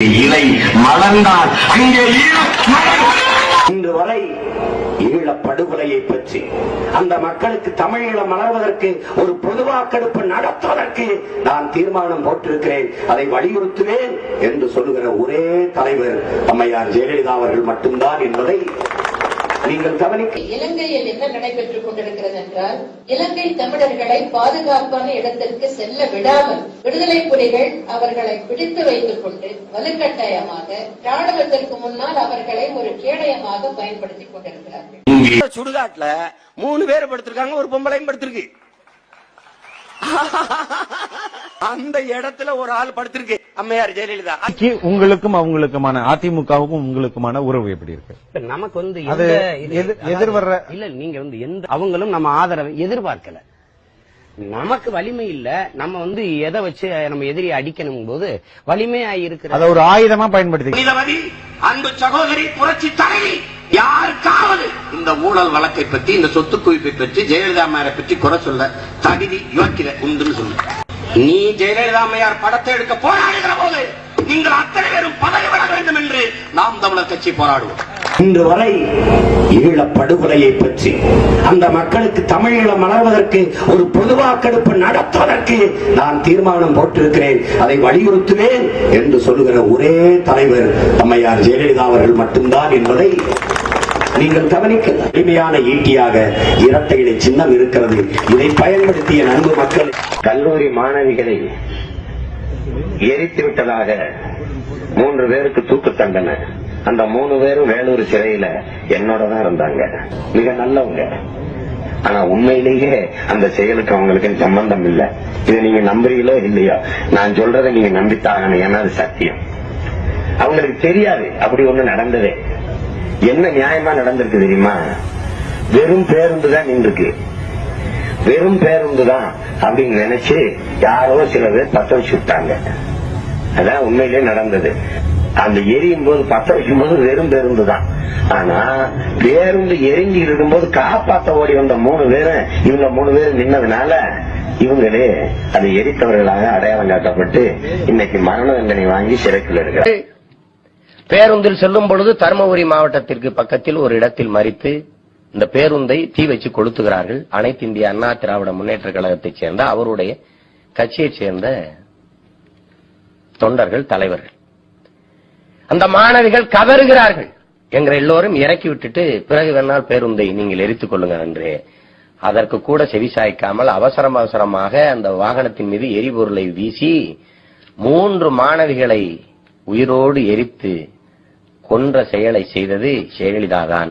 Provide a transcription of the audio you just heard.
இலை மலர்ந்தால் அங்கே இன்று வரை ஈழப் படுகொலையை பற்றி அந்த மக்களுக்கு தமிழீழ மலர்வதற்கு ஒரு பொது வாக்கெடுப்பு நடத்துவதற்கு நான் தீர்மானம் போட்டிருக்கிறேன், அதை வலியுறுத்துவேன் என்று சொல்லுகிற ஒரே தலைவர் அம்மையார் ஜெயலலிதா அவர்கள் மட்டும்தான் என்பதை நீங்கள் கவனிக்க. இலங்கையில் என்ன நடைபெற்றுக் கொண்டிருக்கிறது என்றால், இலங்கை தமிழர்களை பாதுகாப்பான இடத்திற்கு செல்ல விடாமல் விடுதலை புலிகள் அவர்களை பிடித்து வைத்துக் கொண்டு வலுக்கட்டாயமாக ராணுவத்திற்கு முன்னால் அவர்களை ஒரு கேடயமாக பயன்படுத்திக் கொண்டிருக்கிறார்கள். சுடுகாட்டுல 3 பேர் படுத்திருக்காங்க, ஒரு பொம்பளையும் படுத்திருக்கு. அந்த இடத்துல ஒரு ஆள் படுத்திருக்கு, அம்மையார் ஜெயலலிதா. உங்களுக்கும் அவங்களுக்குமான, அதிமுகவுக்கும் உங்களுக்குமான உறவு எப்படி இருக்கு? நமக்கு எதிர்வர்ற இல்ல, நீங்க எந்த அவங்களும் நம்ம ஆதரவை எதிர்பார்க்கல. நமக்கு வலிமை இல்ல, நம்ம எதை வச்சு நம்ம எதிரியை அடிக்கணும் போது வலிமையா இருக்கிற அதை ஒரு ஆயுதமா பயன்படுத்தி அன்பு சகோதரி புரட்சி தலைவி யாருக்காவது இந்த ஊழல் வழக்கை பற்றி, இந்த சொத்து குவிப்பை பற்றி, ஜெயலலிதா அம்மையாரை பற்றி குறை சொல்ல தகுதி யோக்கிய உண்டுன்னு சொல்லு. நீ ஜெயலலிதா அம்மையார் படத்தை எடுக்க போராடுகிற போது நீங்கள் அத்தனை பேரும் பதவி விட வேண்டும் என்று நாம் தமிழர் கட்சி போராடுவோம். இன்று வரை ஈழப் படுகொலையை பற்றி அந்த மக்களுக்கு தமிழீழ மலர்வதற்கு ஒரு பொது வாக்கெடுப்பு நடத்துவதற்கு நான் தீர்மானம் போட்டிருக்கிறேன், அதை வலியுறுத்துவேன் என்று சொல்லுகிற ஒரே தலைவர் அம்மையார் ஜெயலலிதா அவர்கள் மட்டும்தான் என்பதை நீங்கள் கவனிக்க. எளிமையான ஈட்டியாக இரட்டை இலை சின்னம் இருக்கிறது. இதை பயன்படுத்திய நண்பு மக்கள் கல்லூரி மாணவிகளை எரித்து விட்டதாக 3 பேருக்கு தூக்கு தண்டனை. அந்த 3 பேரும் வேலூர் சிறையில என்னோட தான் இருந்தாங்க. மிக நல்லவங்க. ஆனா உண்மையிலேயே அந்த செயலுக்கு அவங்களுக்கு சம்பந்தம் இல்ல. இதை நீங்க நம்புறீங்களோ இல்லையோ, நான் சொல்றதை நீங்க நம்பித்தாகணும், ஏன்னா அது சத்தியம். அவங்களுக்கு தெரியாது அப்படி ஒண்ணு நடந்ததே. என்ன நியாயமா நடந்திருக்கு தெரியுமா? வெறும் பேருந்து தான் நின்றுருக்கு, வெறும் பேருந்து தான் அப்படின்னு நினைச்சு யாரோ சில பேர் பத்த வச்சு விட்டாங்க. அதான் உண்மையிலே நடந்தது. அந்த எரியும் போது, பத்த வைக்கும் போது வெறும் பேருந்து தான். ஆனா பேருந்து எரிஞ்சு இருக்கும்போது காப்பாத்த ஓடி வந்த 3 பேரும் இவங்க 3 பேரும் நின்னதுனால இவங்களே அதை எரித்தவர்களாக அடையாளம் காட்டப்பட்டு இன்னைக்கு மரண தண்டனை வாங்கி சிறைக்குள்ள இருக்கிறார். பேருந்தில் செல்லும் பொழுது தருமபுரி மாவட்டத்திற்கு பக்கத்தில் ஒரு இடத்தில் மறித்து இந்த பேருந்தை தீ வச்சு கொளுத்துகிறார்கள். அனைத்து இந்திய அண்ணா திராவிட முன்னேற்ற கழகத்தைச் சேர்ந்த, அவருடைய கட்சியைச் சேர்ந்த தொண்டர்கள், தலைவர்கள். அந்த மாணவிகள் கதறுகிறார்கள், எங்களை எல்லோரும் இறக்கி விட்டுட்டு பிறகு வேணால் பேருந்தை நீங்கள் எரித்துக் கொள்ளுங்க என்று. அதற்கு கூட செவிசாய்க்காமல் அவசரமாக அந்த வாகனத்தின் மீது எரிபொருளை வீசி 3 மாணவிகளை உயிரோடு எரித்து கொன்ற செயலை செய்தது ஜெயலலிதா தான்.